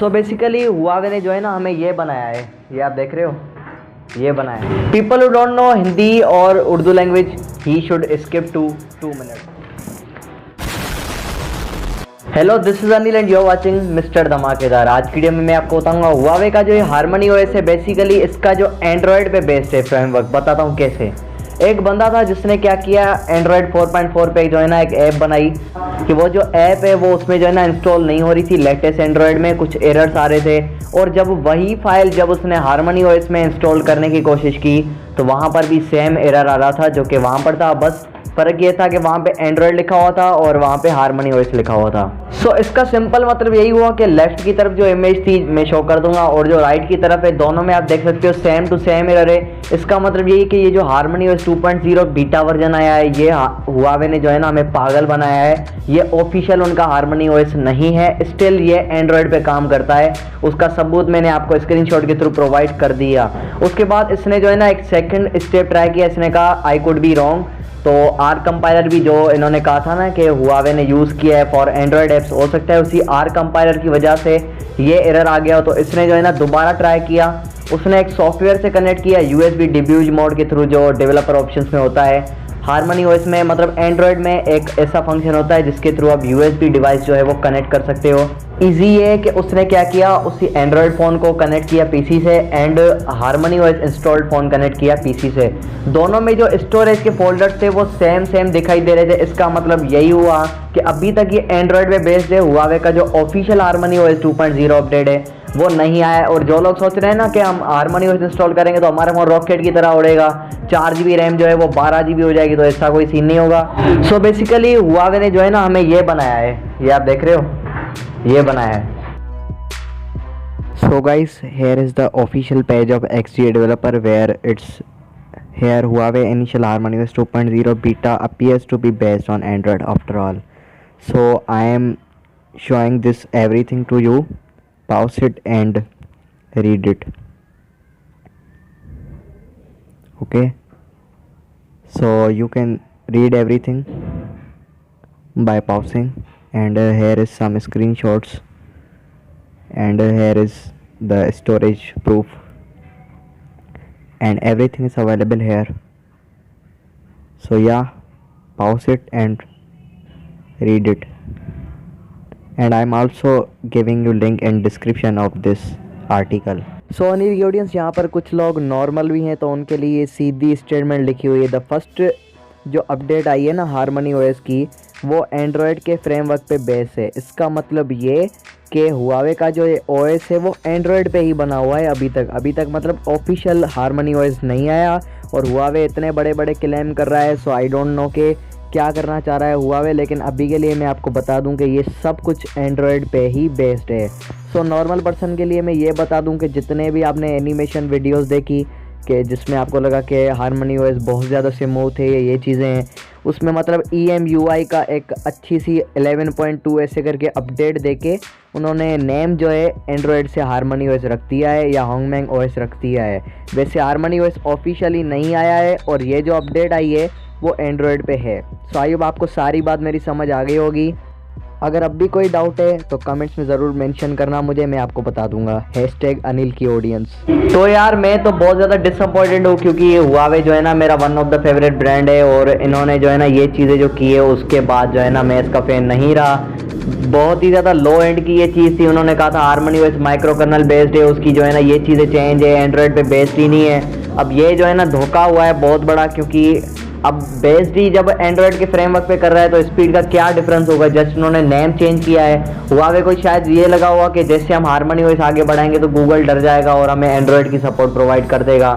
So basically Huawei ने जो है ना हमें ये बनाया है, ये आप देख रहे हो, ये बनाया है। People who don't know Hindi और उर्दू लैंग्वेज ही should skip to 2 minute. Hello, this is Anil and you are watching mister Dhamakedar. आज की वीडियो में मैं आपको बताऊंगा हुआवे का जो हारमनी ओएस है, बेसिकली इसका जो एंड्रॉयड पे बेस्ड है फ्रेमवर्क, बताता हूँ कैसे। एक बंदा था जिसने क्या किया, एंड्रॉयड 4.4 पे जो है ना एक ऐप बनाई कि वो जो ऐप है वो उसमें जो है ना इंस्टॉल नहीं हो रही थी। लेटेस्ट एंड्रॉयड में कुछ एरर्स आ रहे थे और जब वही फाइल जब उसने हारमनी ओएस में इंस्टॉल करने की कोशिश की तो वहाँ पर भी सेम एरर आ रहा था जो कि वहाँ पर था। बस फ़र्क ये था कि वहाँ पे एंड्रॉयड लिखा हुआ था और वहाँ पे हारमनी ओएस लिखा हुआ था। सो इसका सिंपल मतलब यही हुआ कि लेफ्ट की तरफ जो इमेज थी मैं शो कर दूंगा और जो राइट की तरफ है, दोनों में आप देख सकते हो सेम टू सेम एरर है। इसका मतलब यही कि ये जो हारमनी ओएस 2.0 बीटा वर्जन आया है, ये हुआवे ने जो है ना हमें पागल बनाया है। ये ऑफिशियल उनका हारमनी ओएस नहीं है, स्टिल ये एंड्रॉयड पे काम करता है। उसका सबूत मैंने आपको स्क्रीनशॉट के थ्रू प्रोवाइड कर दिया। उसके बाद इसने जो है ना एक सेकंड स्टेप ट्राई किया, इसने कहा आई कुड बी रॉन्ग। तो आर कंपाइलर भी जो इन्होंने कहा था ना कि हुआवे ने यूज़ किया है फॉर एंड्रॉयड ऐप्स, हो सकता है उसी आर कंपाइलर की वजह से ये एरर आ गया हो। तो इसने जो है ना दोबारा ट्राई किया, उसने एक सॉफ्टवेयर से कनेक्ट किया USB डिब्यूज मोड के थ्रू, जो डेवलपर ऑप्शंस में होता है हारमनी ओएस में। मतलब एंड्रॉयड में एक ऐसा फंक्शन होता है जिसके थ्रू आप USB डिवाइस जो है वो कनेक्ट कर सकते हो। इजी ये है कि उसने क्या किया, उसी एंड्रॉयड फ़ोन को कनेक्ट किया पीसी से and harmony OS installed phone connect किया पीसी से। दोनों में जो स्टोरेज के फोल्डर्स थे वो सेम दिखाई दे रहे थे। इसका मतलब यही हुआ कि अभी तक ये एंड्रॉयड में बेस्ड है। हुआवे का जो ऑफिशियल हारमनी ओएस 2.0 अपडेट है वो नहीं आया है। और जो लोग सोच रहे हैं ना कि हम हारमनी ओएस इंस्टॉल करेंगे तो हमारे फोन रॉकेट की तरह उड़ेगा, 4 GB रैम जो है वो 12 GB हो जाएगी, तो ऐसा कोई सीन नहीं होगा। सो बेसिकली हुआवे ने जो है ना हमें ये बनाया है, ये आप देख रहे हो, ये बनाया है। So guys, here is the official page of XGA developer where it's here Huawei initial Harmony OS 2.0 beta appears to be based on Android after all. So I am showing this everything to you. Pause it and read it. Okay, so you can read everything by pausing, and here is some screenshots, and here is the storage proof, and everything is available here. So yeah, pause it and read it, and I'm also giving you link in description of this article. So Anil audience, यहाँ पर कुछ लोग normal भी हैं तो उनके लिए सीधी statement लिखी हुई है। द फर्स्ट जो अपडेट आई है ना हारमनी ओएस की, वो एंड्रॉयड के फ्रेमवर्क पे बेस है। इसका मतलब ये कि हुआवे का जो ओएस है वो एंड्रॉयड पे ही बना हुआ है अभी तक मतलब ऑफिशियल हारमनी ओएस नहीं आया। और हुआवे इतने बड़े बड़े क्लेम कर रहा है, सो आई डोंट नो कि क्या करना चाह रहा है हुआवे, लेकिन अभी के लिए मैं आपको बता दूं कि ये सब कुछ एंड्रॉयड पे ही बेस्ड है। सो नॉर्मल पर्सन के लिए मैं ये बता दूं कि जितने भी आपने एनिमेशन वीडियोस देखी कि जिसमें आपको लगा कि हारमनी ओएस बहुत ज़्यादा स्मूथ है, ये चीज़ें हैं, उसमें मतलब EMUI का एक अच्छी सी 11.2 ऐसे करके अपडेट देके उन्होंने नेम जो है एंड्रॉयड से हारमनी ओएस रख दिया है या होंगमैंग ओएस रख दिया है। वैसे हारमनी ओएस ऑफिशियली नहीं आया है और ये जो अपडेट आई है वो एंड्रॉयड पे है। सो आई होप आपको सारी बात मेरी समझ आ गई होगी। अगर अब भी कोई डाउट है तो कमेंट्स में ज़रूर मेंशन करना मुझे, मैं आपको बता दूंगा। #अनिल की ऑडियंस। तो यार मैं तो बहुत ज़्यादा डिसअपॉइंटेड हूँ क्योंकि ये हुआवे जो है ना मेरा one of the favourite brand है और इन्होंने जो है ना ये चीज़ें जो की है उसके बाद जो है ना मैं इसका फ़ैन नहीं रहा। बहुत ही ज़्यादा लो एंड की ये चीज़ थी। उन्होंने कहा था harmony OS micro kernel based है, उसकी जो है ना ये चीज़ें चेंज है, एंड्रॉयड पे बेस्ड ही नहीं है। अब ये जो है ना धोखा हुआ है बहुत बड़ा, क्योंकि अब बेस्ड ही जब एंड्रॉयड के फ्रेमवर्क पे कर रहा है तो स्पीड का क्या डिफरेंस होगा। जस्ट उन्होंने नेम चेंज किया है। हुआवे को शायद ये लगा हुआ कि जैसे हम हारमनी ओएस आगे बढ़ाएंगे तो गूगल डर जाएगा और हमें एंड्रॉयड की सपोर्ट प्रोवाइड कर देगा।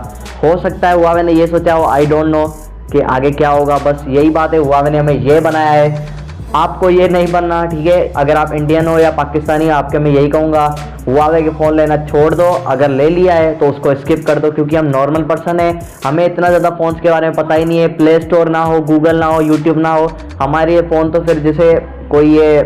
हो सकता है हुआवे ने ये सोचा हो, आई डोंट नो कि आगे क्या होगा। बस यही बात है, हुआवे ने हमें ये बनाया है, आपको ये नहीं बनना, ठीक है। अगर आप इंडियन हो या पाकिस्तानी हो, आपके मैं यही कहूँगा हुआवे के फ़ोन लेना छोड़ दो। अगर ले लिया है तो उसको स्किप कर दो, क्योंकि हम नॉर्मल पर्सन है, हमें इतना ज़्यादा फ़ोन्स के बारे में पता ही नहीं है। प्ले स्टोर ना हो, गूगल ना हो, यूट्यूब ना हो, हमारे ये फ़ोन तो फिर जैसे कोई ये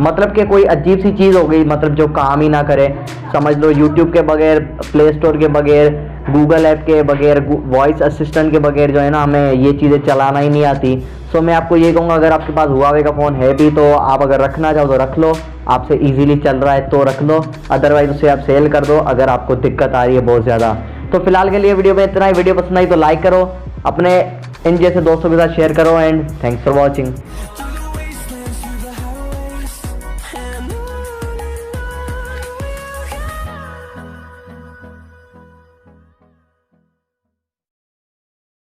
मतलब कि कोई अजीब सी चीज़ हो गई, मतलब जो काम ही ना करे, समझ लो। यूट्यूब के बगैर, प्ले स्टोर के बगैर, गूगल ऐप के बगैर, वॉइस असिस्टेंट के बगैर जो है ना हमें ये चीज़ें चलाना ही नहीं आती। सो मैं आपको ये कहूँगा, अगर आपके पास हुआवे का फ़ोन है भी तो आप अगर रखना चाहो तो रख लो, आपसे इजीली चल रहा है तो रख लो, अदरवाइज उसे आप सेल कर दो अगर आपको दिक्कत आ रही है बहुत ज़्यादा। तो फिलहाल के लिए वीडियो में इतना ही। वीडियो पसंद आई तो लाइक करो, अपने इन जैसे दोस्तों के साथ शेयर करो, एंड थैंक्स फॉर वॉचिंग।